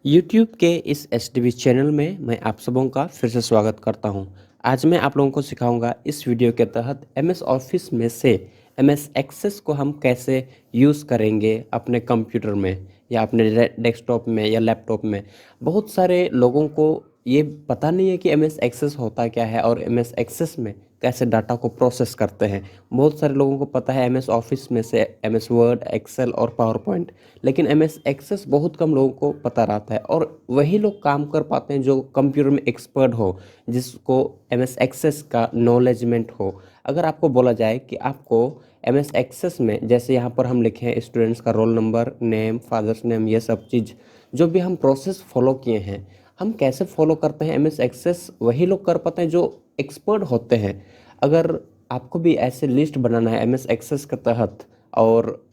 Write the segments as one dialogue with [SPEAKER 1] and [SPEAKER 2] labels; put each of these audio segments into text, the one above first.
[SPEAKER 1] YouTube के इस STV channel में मैं आप सबों का फिर से स्वागत करता हूं। आज मैं आप लोगों को सिखाऊंगा इस वीडियो के तहत एमएस ऑफिस में से एमएस एक्सेस को हम कैसे यूज़ करेंगे अपने कंप्यूटर में या अपने डेस्कटॉप में या लैपटॉप में। बहुत सारे लोगों को ये पता नहीं है कि एमएस एक्सेस होता क्या है और एमएस एक्सेस में कैसे डाटा को प्रोसेस करते हैं। बहुत सारे लोगों को पता है एमएस ऑफिस में से एमएस वर्ड, एक्सेल और पावर पॉइंट, लेकिन एमएस एक्सेस बहुत कम लोगों को पता रहता है और वही लोग काम कर पाते हैं जो कंप्यूटर में एक्सपर्ट हो, जिसको एमएस एक्सेस का नॉलेजमेंट हो। अगर आपको बोला जाए कि आपको एमएस एक्सेस में, जैसे यहाँ पर हम लिखे हैं स्टूडेंट्स का role number, name, father's name, ये सब चीज़ जो भी हम प्रोसेस फॉलो किए हैं, हम कैसे फॉलो करते हैं एमएस एक्सेस वही लोग कर पाते हैं जो एक्सपर्ट होते हैं। अगर आपको भी ऐसे लिस्ट बनाना है एमएस एक्सेस के तहत, और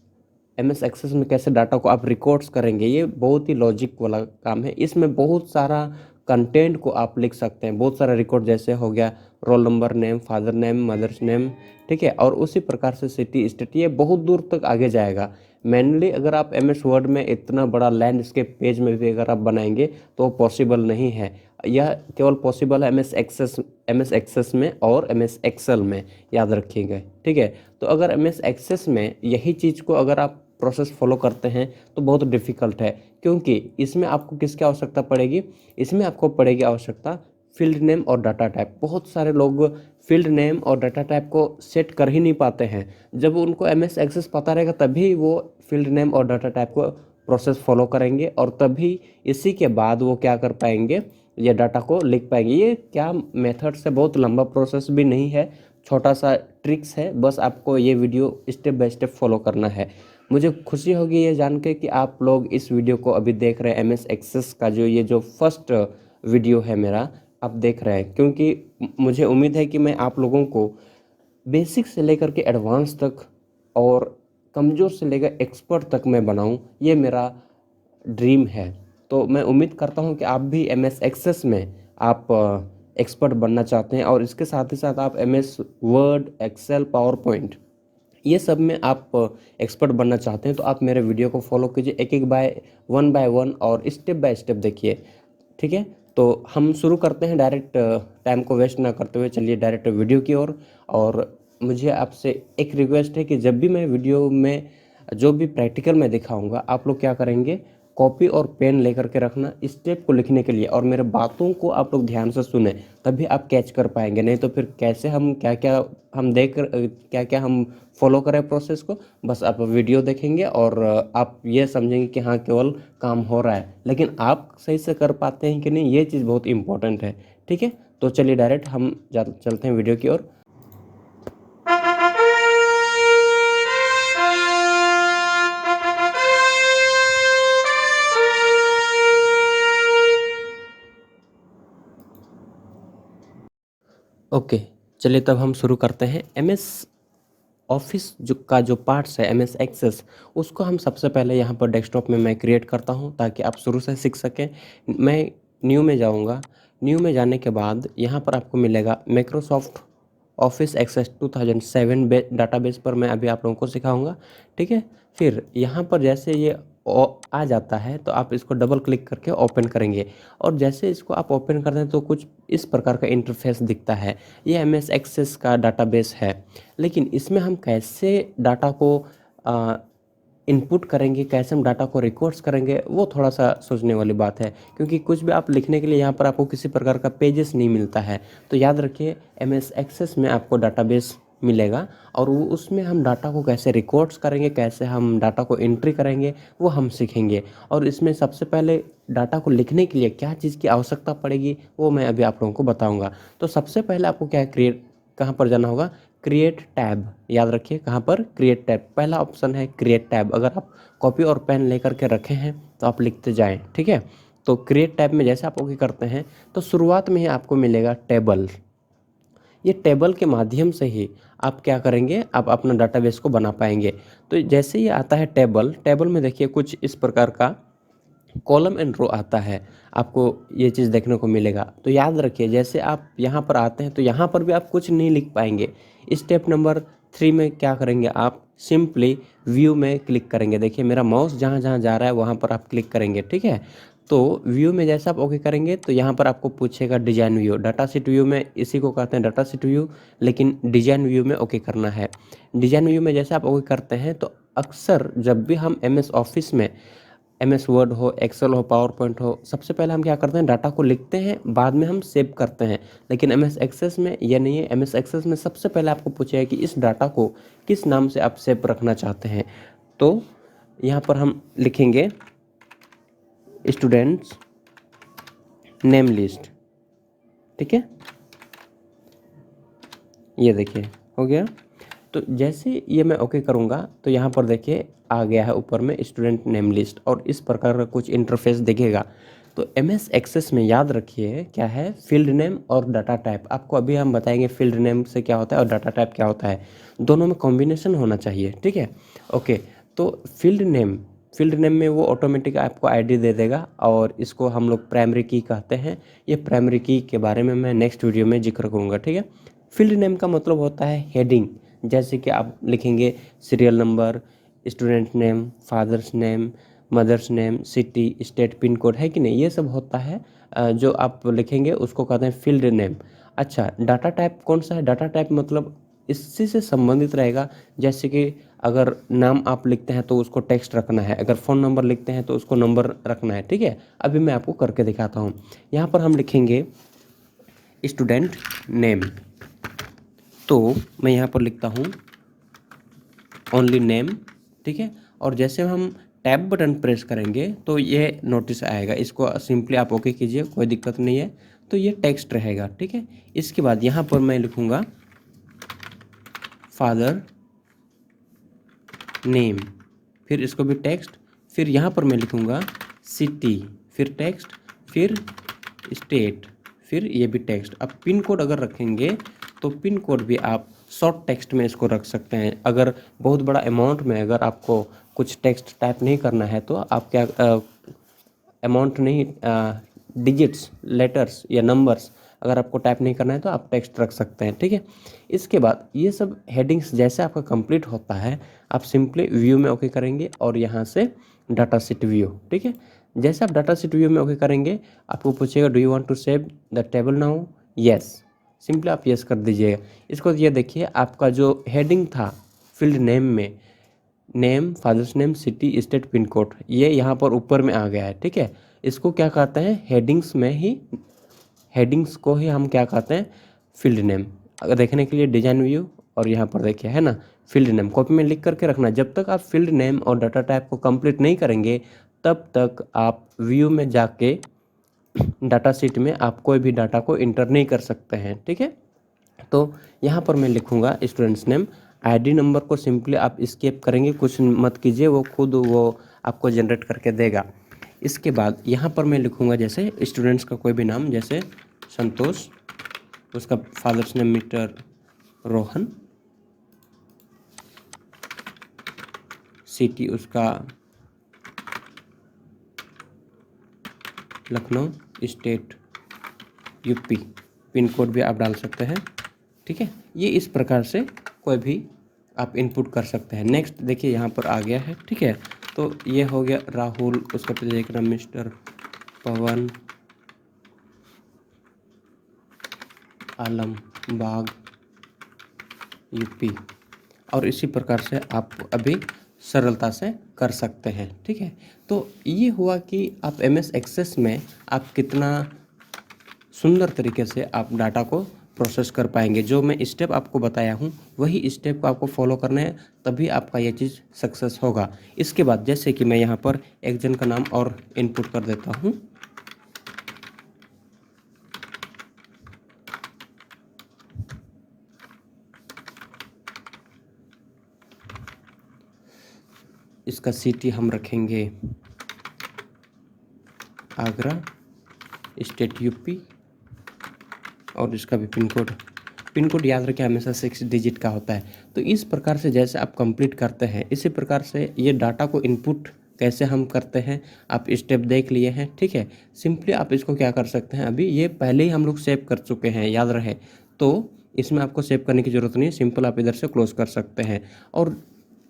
[SPEAKER 1] एमएस एक्सेस में कैसे डाटा को आप रिकॉर्ड्स करेंगे, ये बहुत ही लॉजिक वाला काम है। इसमें बहुत सारा कंटेंट को आप लिख सकते हैं, बहुत सारा रिकॉर्ड, जैसे हो गया roll number, name, father name, mother's name, ठीक है। और उसी प्रकार से सिटी, स्टेट, ये बहुत दूर तक आगे जाएगा। मेनली अगर आप एमएस वर्ड में इतना बड़ा लैंडस्केप पेज में भी अगर आप बनाएंगे तो वो पॉसिबल नहीं है। यह केवल पॉसिबल है एमएस एक्सेस में और एमएस एक्सेल में, याद रखिएगा, ठीक है। तो अगर एमएस एक्सेस में यही चीज़ को अगर आप प्रोसेस फॉलो करते हैं तो बहुत डिफ़िकल्ट है, क्योंकि इसमें आपको किसकी आवश्यकता पड़ेगी? इसमें आपको पड़ेगी आवश्यकता फील्ड नेम और डाटा टाइप। बहुत सारे लोग फील्ड नेम और डाटा टाइप को सेट कर ही नहीं पाते हैं। जब उनको एमएस एक्सेस पता रहेगा तभी वो फील्ड नेम और डाटा टाइप को प्रोसेस फॉलो करेंगे, और तभी इसी के बाद वो क्या कर पाएंगे, ये डाटा को लिख पाएंगे। ये क्या मेथड से बहुत लंबा प्रोसेस भी नहीं है, छोटा सा ट्रिक्स है, बस आपको ये video step by step follow करना है। मुझे खुशी होगी ये जान के कि आप लोग इस वीडियो को अभी देख रहे हैं। एमएस एक्सेस का ये जो फर्स्ट वीडियो है मेरा, आप देख रहे हैं, क्योंकि मुझे उम्मीद है कि मैं आप लोगों को बेसिक से लेकर के एडवांस तक और कमज़ोर से लेकर एक्सपर्ट तक मैं बनाऊं, ये मेरा ड्रीम है। तो मैं उम्मीद करता हूं कि आप भी एमएस एक्सेस में आप एक्सपर्ट बनना चाहते हैं, और इसके साथ ही साथ आप MS Word, Excel, PowerPoint, ये सब में आप एक्सपर्ट बनना चाहते हैं। तो आप मेरे वीडियो को फॉलो कीजिए, एक एक बाय वन और स्टेप बाय स्टेप देखिए, ठीक है। तो हम शुरू करते हैं डायरेक्ट, टाइम को वेस्ट ना करते हुए चलिए डायरेक्ट वीडियो की ओर। और मुझे आपसे एक रिक्वेस्ट है कि जब भी मैं वीडियो में जो भी प्रैक्टिकल में दिखाऊंगा, आप लोग क्या करेंगे, कॉपी और पेन लेकर के रखना स्टेप को लिखने के लिए, और मेरे बातों को आप लोग ध्यान से सुने, तभी आप कैच कर पाएंगे। नहीं तो फिर कैसे हम क्या क्या हम देख क्या क्या हम फॉलो करें प्रोसेस को, बस आप वीडियो देखेंगे और आप ये समझेंगे कि हाँ केवल काम हो रहा है, लेकिन आप सही से कर पाते हैं कि नहीं, ये चीज़ बहुत इंपॉर्टेंट है, ठीक है। तो चलिए डायरेक्ट हम चलते हैं वीडियो की ओर। ओके, चलिए तब हम शुरू करते हैं। एमएस ऑफिस जो पार्ट्स है एमएस एक्सेस, उसको हम सबसे पहले यहाँ पर डेस्कटॉप में मैं क्रिएट करता हूँ ताकि आप शुरू से सीख सकें। मैं न्यू में जाऊँगा। न्यू में जाने के बाद यहाँ पर आपको मिलेगा माइक्रोसॉफ्ट ऑफिस एक्सेस 2007 डाटाबेस पर मैं अभी आप लोगों को सिखाऊंगा, ठीक है। फिर यहाँ पर जैसे ये आ जाता है तो आप इसको डबल क्लिक करके ओपन करेंगे, और जैसे इसको आप ओपन करते हैं तो कुछ इस प्रकार का इंटरफेस दिखता है। ये एमएस एक्सेस का डाटाबेस है, लेकिन इसमें हम कैसे डाटा को इनपुट करेंगे, कैसे हम डाटा को रिकॉर्ड्स करेंगे, वो थोड़ा सा सोचने वाली बात है, क्योंकि कुछ भी आप लिखने के लिए यहाँ पर आपको किसी प्रकार का पेजेस नहीं मिलता है। तो याद रखिए, एमएस एक्सेस में आपको डाटाबेस मिलेगा, और वो उसमें हम डाटा को कैसे रिकॉर्ड्स करेंगे, कैसे हम डाटा को एंट्री करेंगे, वो हम सीखेंगे। और इसमें सबसे पहले डाटा को लिखने के लिए क्या चीज़ की आवश्यकता पड़ेगी, वो मैं अभी आप लोगों को बताऊँगा। तो सबसे पहले आपको क्या कहाँ पर जाना होगा, क्रिएट टैब। याद रखिए, कहाँ पर, क्रिएट टैब, पहला ऑप्शन है क्रिएट टैब। अगर आप कॉपी और पेन लेकर के रखे हैं तो आप लिखते जाएं, ठीक है। तो क्रिएट टैब में जैसे आप लोग करते हैं तो शुरुआत में ही आपको मिलेगा टेबल। ये टेबल के माध्यम से ही आप क्या करेंगे, आप अपना डाटाबेस को बना पाएंगे। तो जैसे ही आता है टेबल, टेबल में देखिए कुछ इस प्रकार का कॉलम एंड रो आता है, आपको ये चीज़ देखने को मिलेगा। तो याद रखिए, जैसे आप यहाँ पर आते हैं तो यहाँ पर भी आप कुछ नहीं लिख पाएंगे। स्टेप नंबर 3 में क्या करेंगे, आप सिंपली व्यू में क्लिक करेंगे। देखिए मेरा माउस जहाँ जहाँ जा रहा है वहाँ पर आप क्लिक करेंगे, ठीक है। तो व्यू में जैसे आप ओके करेंगे तो यहाँ पर आपको पूछेगा design view, data sheet view में इसी को कहते हैं डाटा शीट व्यू, लेकिन डिजाइन व्यू में ओके करना है। डिजाइन व्यू में जैसे आप ओके करते हैं तो अक्सर जब भी हम एमएस ऑफिस में, एमएस वर्ड हो, एक्सेल हो, पावर पॉइंट हो, सबसे पहले हम क्या करते हैं, डाटा को लिखते हैं, बाद में हम सेव करते हैं। लेकिन एमएस एक्सेस में ये नहीं है। एमएस एक्सेस में सबसे पहले आपको पूछेगा कि इस डाटा को किस नाम से आप सेव रखना चाहते हैं। तो यहाँ पर हम लिखेंगे स्टूडेंट्स नेम लिस्ट, ठीक है। ये देखिए हो गया। तो जैसे ये मैं ओके करूँगा तो यहाँ पर देखिए आ गया है ऊपर में स्टूडेंट नेम लिस्ट, और इस प्रकार का कुछ इंटरफेस दिखेगा। तो एमएस एक्सेस में याद रखिए क्या है, फील्ड नेम और डाटा टाइप। आपको अभी हम बताएंगे फील्ड नेम से क्या होता है और डाटा टाइप क्या होता है, दोनों में कॉम्बिनेशन होना चाहिए, ठीक है। ओके, तो फील्ड नेम में वो ऑटोमेटिक आपको आईडी दे देगा, और इसको हम लोग प्राइमरी की कहते हैं। ये प्राइमरी की के बारे में मैं नेक्स्ट वीडियो में जिक्र करूँगा, ठीक है। फील्ड नेम का मतलब होता है हेडिंग, जैसे कि आप लिखेंगे serial number, student name, father's name, mother's name, city, state, pin code, है कि नहीं, ये सब होता है। जो आप लिखेंगे उसको कहते हैं फील्ड नेम। अच्छा, डाटा टाइप कौन सा है, डाटा टाइप मतलब इसी से संबंधित रहेगा। जैसे कि अगर नाम आप लिखते हैं तो उसको टेक्स्ट रखना है, अगर फ़ोन नंबर लिखते हैं तो उसको नंबर रखना है, ठीक है। अभी मैं आपको करके दिखाता हूँ। यहाँ पर हम लिखेंगे स्टूडेंट नेम, तो मैं यहाँ पर लिखता हूँ ओनली नेम, ठीक है। और जैसे हम टैब बटन प्रेस करेंगे तो ये नोटिस आएगा, इसको सिंपली आप ओके कीजिए, कोई दिक्कत नहीं है। तो ये टेक्स्ट रहेगा, ठीक है। इसके बाद यहाँ पर मैं लिखूँगा फादर नेम, फिर इसको भी टेक्स्ट, फिर यहाँ पर मैं लिखूँगा सिटी, फिर टेक्स्ट, फिर स्टेट, फिर ये भी टेक्स्ट। अब पिन कोड अगर रखेंगे तो पिन कोड भी आप शॉर्ट टेक्स्ट में इसको रख सकते हैं। अगर बहुत बड़ा अमाउंट में अगर आपको कुछ टेक्स्ट टाइप नहीं करना है तो आप क्या अमाउंट नहीं, डिजिट्स, लेटर्स या नंबर्स अगर आपको टाइप नहीं करना है तो आप टेक्स्ट रख सकते हैं, ठीक है। इसके बाद ये सब हेडिंग्स जैसे आपका कंप्लीट होता है, आप सिंपली व्यू में ओके करेंगे और यहाँ से डाटा शीट व्यू, ठीक है। जैसे आप डाटा शीट व्यू में ओके करेंगे, आपको पूछेगा do you want to save the table now, yes, simply आप यस कर दीजिएगा। इसको ये देखिए, आपका जो हेडिंग था फील्ड नेम में, name, father's name, city, state, pin code, ये यहाँ पर ऊपर में आ गया है, ठीक है। इसको क्या कहते हैं, हेडिंग्स में ही, हेडिंग्स को ही हम क्या कहते हैं, फील्ड नेम। अगर देखने के लिए डिजाइन व्यू, और यहाँ पर देखिए है ना फील्ड नेम, कॉपी में लिख करके रखना। जब तक आप फील्ड नेम और डाटा टाइप को कंप्लीट नहीं करेंगे तब तक आप व्यू में जाके डाटा शीट में आप कोई भी डाटा को इंटर नहीं कर सकते हैं, ठीक है। तो यहाँ पर मैं लिखूँगा स्टूडेंट्स नेम, आईडी नंबर को सिंपली आप स्किप करेंगे, कुछ मत कीजिए, वो खुद वो आपको जनरेट करके देगा। इसके बाद यहाँ पर मैं लिखूँगा जैसे स्टूडेंट्स का कोई भी नाम, जैसे संतोष, उसका father's name mister Rohan, city उसका Lucknow, state UP, pin code भी आप डाल सकते हैं, ठीक है। ये इस प्रकार से कोई भी आप इनपुट कर सकते हैं। नेक्स्ट देखिए यहाँ पर आ गया है, ठीक है। तो ये हो गया राहुल, उसका फिर देखना मिस्टर पवन, आलमबाग, यूपी, और इसी प्रकार से आप अभी सरलता से कर सकते हैं, ठीक है। तो ये हुआ कि आप एमएस एक्सेस में आप कितना सुंदर तरीके से आप डाटा को प्रोसेस कर पाएंगे। जो मैं स्टेप आपको बताया हूँ वही स्टेप को आपको फॉलो करना है, तभी आपका ये चीज़ सक्सेस होगा। इसके बाद जैसे कि मैं यहाँ पर एक जन का नाम और इनपुट कर देता हूँ, इसका सिटी हम रखेंगे आगरा, स्टेट यूपी, और इसका भी पिन कोड याद रखें हमेशा 6 डिजिट का होता है। तो इस प्रकार से जैसे आप कंप्लीट करते हैं, इसी प्रकार से ये डाटा को इनपुट कैसे हम करते हैं आप स्टेप देख लिए हैं, ठीक है। सिंपली आप इसको क्या कर सकते हैं, अभी ये पहले ही हम लोग सेव कर चुके हैं, याद रहे, तो इसमें आपको सेव करने की ज़रूरत नहीं है, सिंपल आप इधर से क्लोज कर सकते हैं। और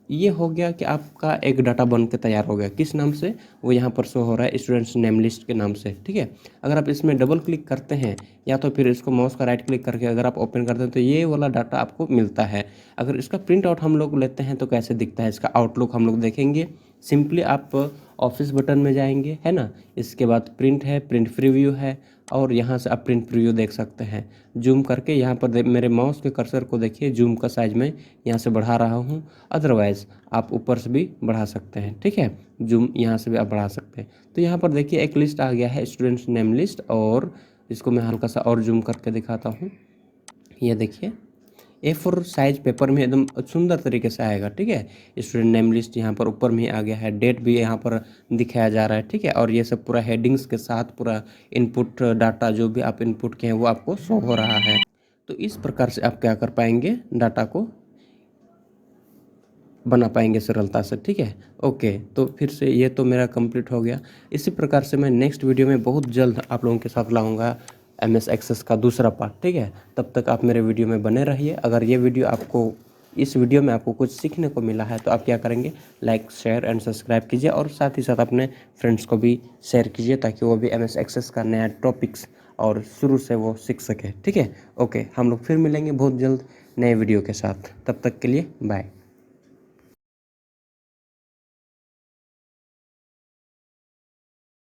[SPEAKER 1] ये हो गया कि आपका एक डाटा बन के तैयार हो गया। किस नाम से? वो यहाँ पर शो हो रहा है स्टूडेंट्स नेम लिस्ट के नाम से, ठीक है। अगर आप इसमें डबल क्लिक करते हैं या तो फिर इसको माउस का राइट क्लिक करके अगर आप ओपन करते हैं तो ये वाला डाटा आपको मिलता है। अगर इसका प्रिंट आउट हम लोग लेते हैं तो कैसे दिखता है, इसका आउटलुक हम लोग देखेंगे। सिंपली आप ऑफिस बटन में जाएंगे, है ना। इसके बाद प्रिंट है, प्रिंट प्रीव्यू है, और यहाँ से आप प्रिंट प्रीव्यू देख सकते हैं। जूम करके यहाँ पर मेरे माउस के कर्सर को देखिए, जूम का साइज मैं यहाँ से बढ़ा रहा हूँ। अदरवाइज़ आप ऊपर से भी बढ़ा सकते हैं, ठीक है। जूम यहाँ से भी आप बढ़ा सकते हैं। तो यहाँ पर देखिए एक लिस्ट आ गया है स्टूडेंट्स नेम लिस्ट, और इसको मैं हल्का सा और जूम करके दिखाता हूँ। ये देखिए A4 साइज पेपर में एकदम सुंदर तरीके से आएगा, ठीक है। स्टूडेंट नेम लिस्ट यहाँ पर ऊपर में ही आ गया है, डेट भी यहाँ पर दिखाया जा रहा है, ठीक है। और ये सब पूरा हेडिंग्स के साथ पूरा इनपुट डाटा जो भी आप इनपुट किए हैं वो आपको शो हो रहा है। तो इस प्रकार से आप क्या कर पाएंगे, डाटा को बना पाएंगे सरलता से, ठीक है। ओके, तो फिर से ये तो मेरा कंप्लीट हो गया। इसी प्रकार से मैं नेक्स्ट वीडियो में बहुत जल्द आप लोगों के साथ लाऊंगा MS एक्सेस का दूसरा पार्ट, ठीक है। तब तक आप मेरे वीडियो में बने रहिए। अगर ये वीडियो आपको, इस वीडियो में आपको कुछ सीखने को मिला है तो आप क्या करेंगे, लाइक शेयर एंड सब्सक्राइब कीजिए, और साथ ही साथ अपने फ्रेंड्स को भी शेयर कीजिए ताकि वो भी MS एक्सेस का नया टॉपिक्स और शुरू से वो सीख सके, ठीक है। ओके, हम लोग फिर मिलेंगे बहुत जल्द नए वीडियो के साथ। तब तक के लिए बाय।